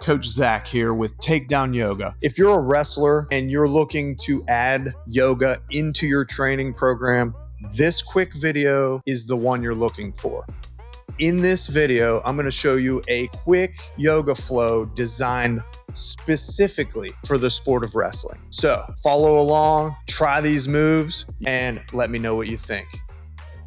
Coach Zach here with Takedown Yoga. If you're a wrestler and you're looking to add yoga into your training program, this quick video is the one you're looking for. In this video, I'm going to show you a quick yoga flow designed specifically for the sport of wrestling. So follow along, try these moves, and let me know what you think.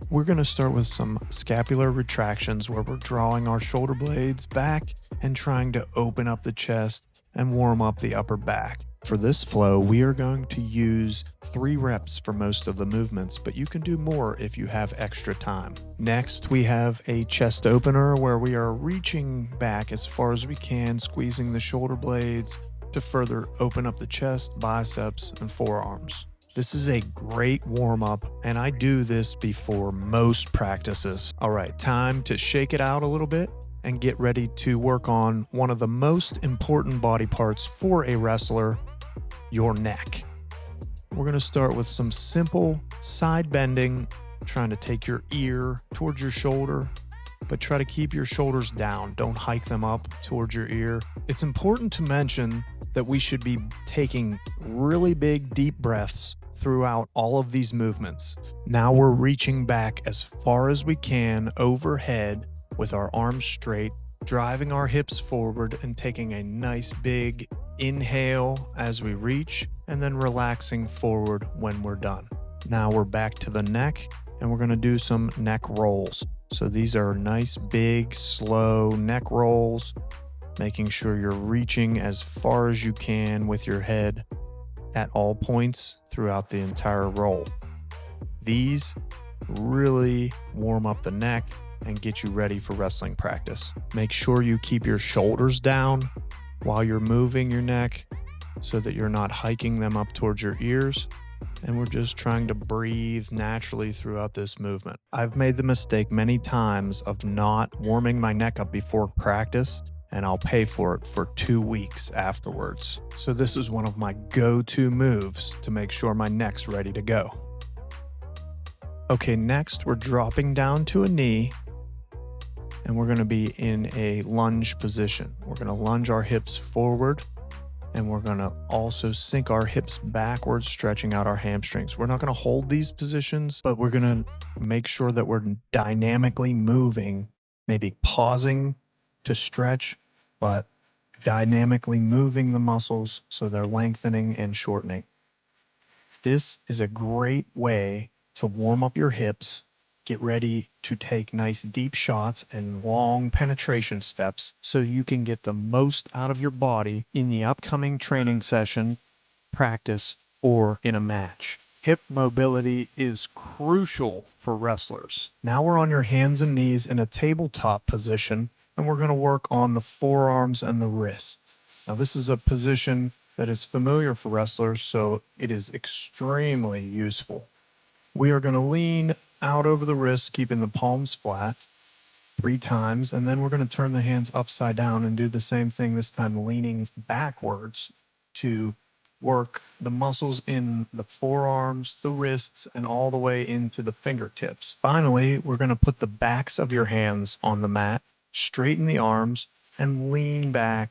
We're going to start with some scapular retractions where we're drawing our shoulder blades back and trying to open up the chest and warm up the upper back. For this flow, we are going to use 3 reps for most of the movements, but you can do more if you have extra time. Next, we have a chest opener where we are reaching back as far as we can, squeezing the shoulder blades to further open up the chest, biceps, and forearms. This is a great warm-up, and I do this before most practices. All right, time to shake it out a little bit and get ready to work on one of the most important body parts for a wrestler, your neck. We're going to start with some simple side bending, trying to take your ear towards your shoulder, but try to keep your shoulders down. Don't hike them up towards your ear. It's important to mention that we should be taking really big, deep breaths throughout all of these movements. Now we're reaching back as far as we can overhead with our arms straight, driving our hips forward and taking a nice big inhale as we reach, and then relaxing forward when we're done. Now we're back to the neck, and we're going to do some neck rolls. So these are nice, big, slow neck rolls, making sure you're reaching as far as you can with your head at all points throughout the entire roll. These really warm up the neck and get you ready for wrestling practice. Make sure you keep your shoulders down while you're moving your neck so that you're not hiking them up towards your ears. And we're just trying to breathe naturally throughout this movement. I've made the mistake many times of not warming my neck up before practice, and I'll pay for it for 2 weeks afterwards. So this is one of my go-to moves to make sure my neck's ready to go. Okay, next we're dropping down to a knee, and we're gonna be in a lunge position. We're gonna lunge our hips forward, and we're gonna also sink our hips backwards, stretching out our hamstrings. We're not gonna hold these positions, but we're gonna make sure that we're dynamically moving, maybe pausing to stretch, but dynamically moving the muscles so they're lengthening and shortening. This is a great way to warm up your hips, get ready to take nice deep shots and long penetration steps so you can get the most out of your body in the upcoming training session, practice, or in a match. Hip mobility is crucial for wrestlers. Now we're on your hands and knees in a tabletop position, and we're going to work on the forearms and the wrists. Now this is a position that is familiar for wrestlers, so it is extremely useful. We are going to lean out over the wrists, keeping the palms flat 3 times, and then we're going to turn the hands upside down and do the same thing, this time leaning backwards to work the muscles in the forearms, the wrists, and all the way into the fingertips. Finally, we're going to put the backs of your hands on the mat, straighten the arms, and lean back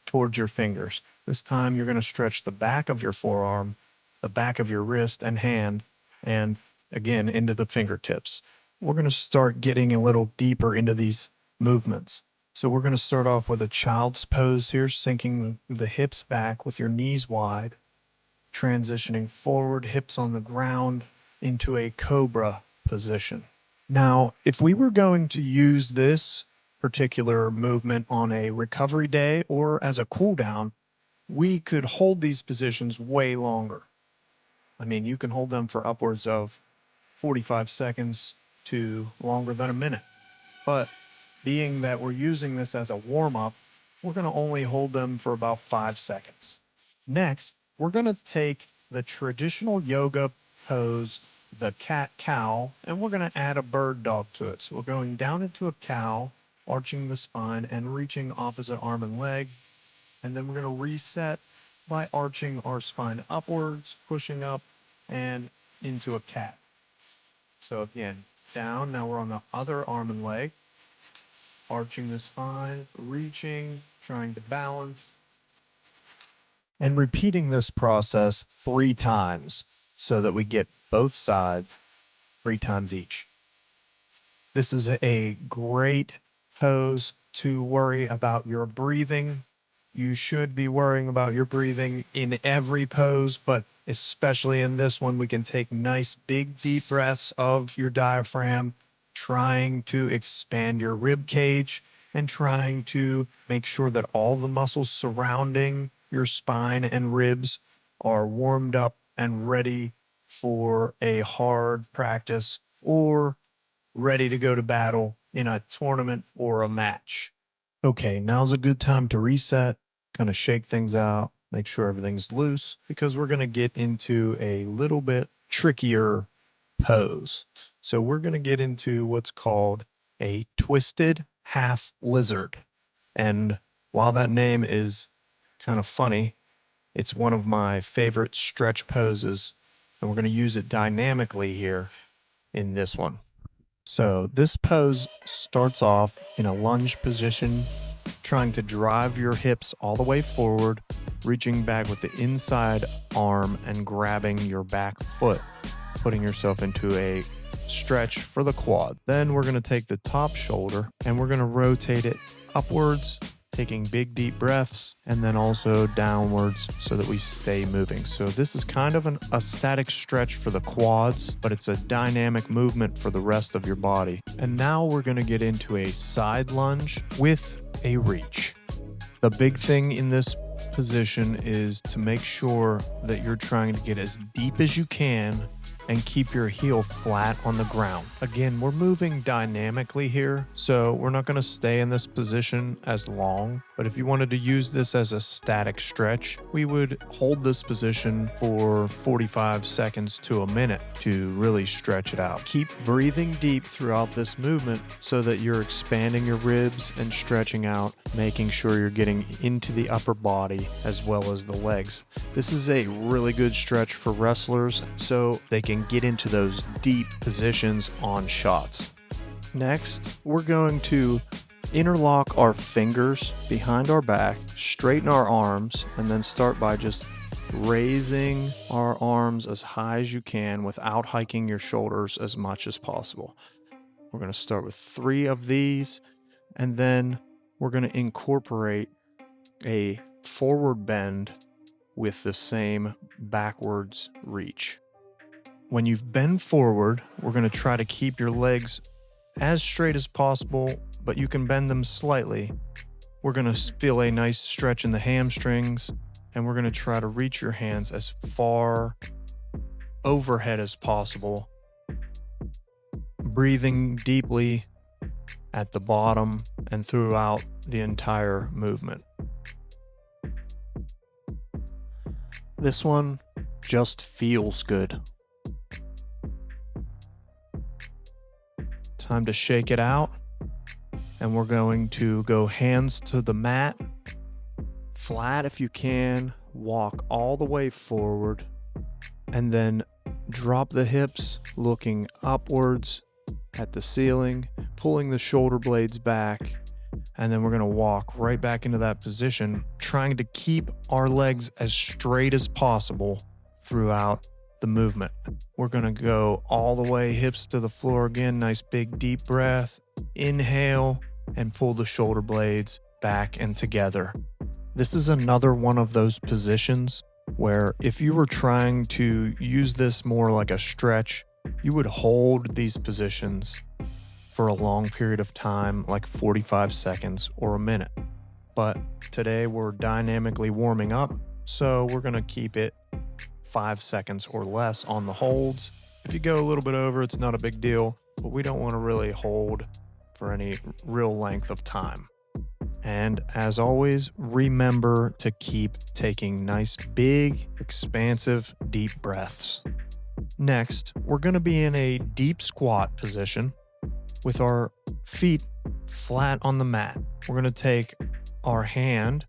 towards your fingers. This time you're going to stretch the back of your forearm, the back of your wrist and hand, and again into the fingertips. We're going to start getting a little deeper into these movements. So we're going to start off with a child's pose here, sinking the hips back with your knees wide, transitioning forward, hips on the ground into a cobra position. Now, if we were going to use this particular movement on a recovery day or as a cool down, we could hold these positions way longer. I mean, you can hold them for upwards of 45 seconds to longer than a minute. But being that we're using this as a warm-up, we're going to only hold them for about 5 seconds. Next, we're going to take the traditional yoga pose, the cat-cow, and we're going to add a bird dog to it. So we're going down into a cow, arching the spine and reaching opposite arm and leg. And then we're going to reset by arching our spine upwards, pushing up, and into a cat. So again, down, now we're on the other arm and leg, arching the spine, reaching, trying to balance, and repeating this process 3 times so that we get both sides 3 times each. This is a great pose to worry about your breathing. You should be worrying about your breathing in every pose, but especially in this one, we can take nice big deep breaths of your diaphragm, trying to expand your rib cage and trying to make sure that all the muscles surrounding your spine and ribs are warmed up and ready for a hard practice or ready to go to battle in a tournament or a match. Okay, now's a good time to reset, kind of shake things out, make sure everything's loose, because we're going to get into a little bit trickier pose. So we're going to get into what's called a twisted half lizard. And while that name is kind of funny, it's one of my favorite stretch poses, and we're going to use it dynamically here in this one. So this pose starts off in a lunge position, trying to drive your hips all the way forward, reaching back with the inside arm and grabbing your back foot, putting yourself into a stretch for the quad. Then we're going to take the top shoulder and we're going to rotate it upwards, taking big deep breaths, and then also downwards so that we stay moving. So this is kind of a static stretch for the quads, but it's a dynamic movement for the rest of your body. And now we're going to get into a side lunge with a reach. The big thing in this position is to make sure that you're trying to get as deep as you can and keep your heel flat on the ground. Again, we're moving dynamically here, so we're not going to stay in this position as long. But if you wanted to use this as a static stretch, we would hold this position for 45 seconds to a minute to really stretch it out. Keep breathing deep throughout this movement so that you're expanding your ribs and stretching out, making sure you're getting into the upper body as well as the legs. This is a really good stretch for wrestlers so they can get into those deep positions on shots. Next, we're going to interlock our fingers behind our back, straighten our arms, and then start by just raising our arms as high as you can without hiking your shoulders as much as possible. We're going to start with 3 of these, and then we're going to incorporate a forward bend with the same backwards reach. When you've bent forward, we're going to try to keep your legs as straight as possible, but you can bend them slightly. We're going to feel a nice stretch in the hamstrings, and we're going to try to reach your hands as far overhead as possible, breathing deeply at the bottom and throughout the entire movement. This one just feels good. Time to shake it out, and we're going to go hands to the mat, flat if you can, walk all the way forward, and then drop the hips looking upwards at the ceiling, pulling the shoulder blades back, and then we're going to walk right back into that position, trying to keep our legs as straight as possible throughout the movement. We're going to go all the way hips to the floor again. Nice big deep breath. Inhale and pull the shoulder blades back and together. This is another one of those positions where if you were trying to use this more like a stretch, you would hold these positions for a long period of time, like 45 seconds or a minute. But today we're dynamically warming up, so we're going to keep it 5 seconds or less on the holds. If you go a little bit over, it's not a big deal, but we don't want to really hold for any real length of time. And as always, remember to keep taking nice, big, expansive, deep breaths. Next, we're going to be in a deep squat position with our feet flat on the mat. We're going to take our hand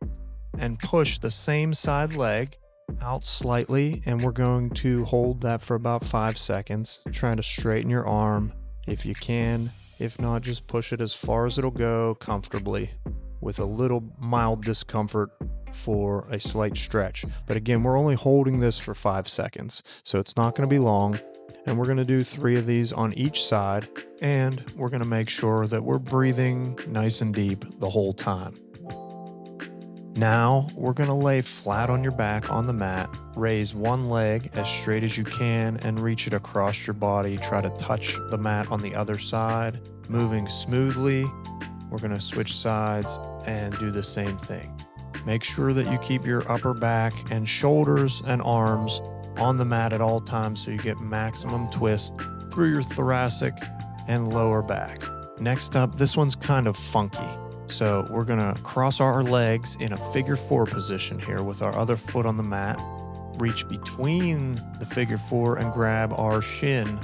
and push the same side leg out slightly, and we're going to hold that for about 5 seconds, trying to straighten your arm if you can. If not, just push it as far as it'll go comfortably with a little mild discomfort for a slight stretch. But again, we're only holding this for 5 seconds, so it's not going to be long. And we're going to do 3 of these on each side, and we're going to make sure that we're breathing nice and deep the whole time. Now we're going to lay flat on your back on the mat, raise one leg as straight as you can and reach it across your body. Try to touch the mat on the other side, moving smoothly. We're going to switch sides and do the same thing. Make sure that you keep your upper back and shoulders and arms on the mat at all times so you get maximum twist through your thoracic and lower back. Next up, this one's kind of funky. So we're gonna cross our legs in a figure 4 position here with our other foot on the mat. Reach between the figure 4 and grab our shin.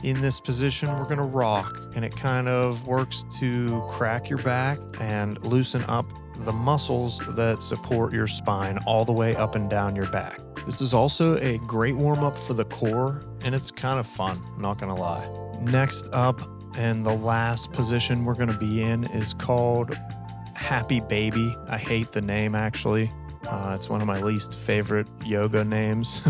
In this position, we're gonna rock, and it kind of works to crack your back and loosen up the muscles that support your spine all the way up and down your back. This is also a great warm-up for the core, and it's kind of fun, not gonna lie. Next up, and the last position we're gonna be in is called Happy Baby. I hate the name, actually. It's one of my least favorite yoga names,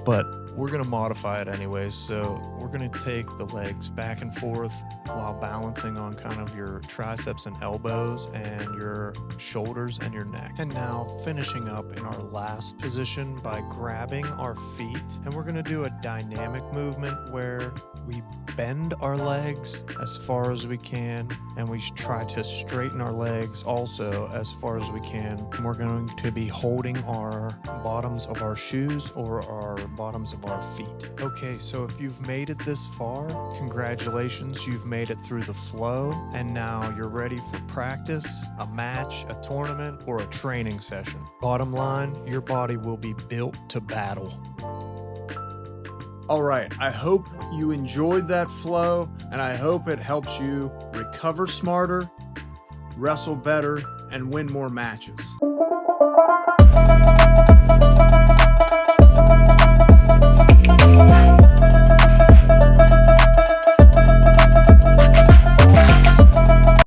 but we're gonna modify it anyways. So we're gonna take the legs back and forth while balancing on kind of your triceps and elbows and your shoulders and your neck. And now finishing up in our last position by grabbing our feet. And we're gonna do a dynamic movement where we bend our legs as far as we can, and we try to straighten our legs also as far as we can. And we're going to be holding our bottoms of our shoes or our bottoms of our feet. Okay, so if you've made it this far, congratulations, you've made it through the flow, and now you're ready for practice, a match, a tournament, or a training session. Bottom line, your body will be built to battle. All right, I hope you enjoyed that flow, and I hope it helps you recover smarter, wrestle better, and win more matches.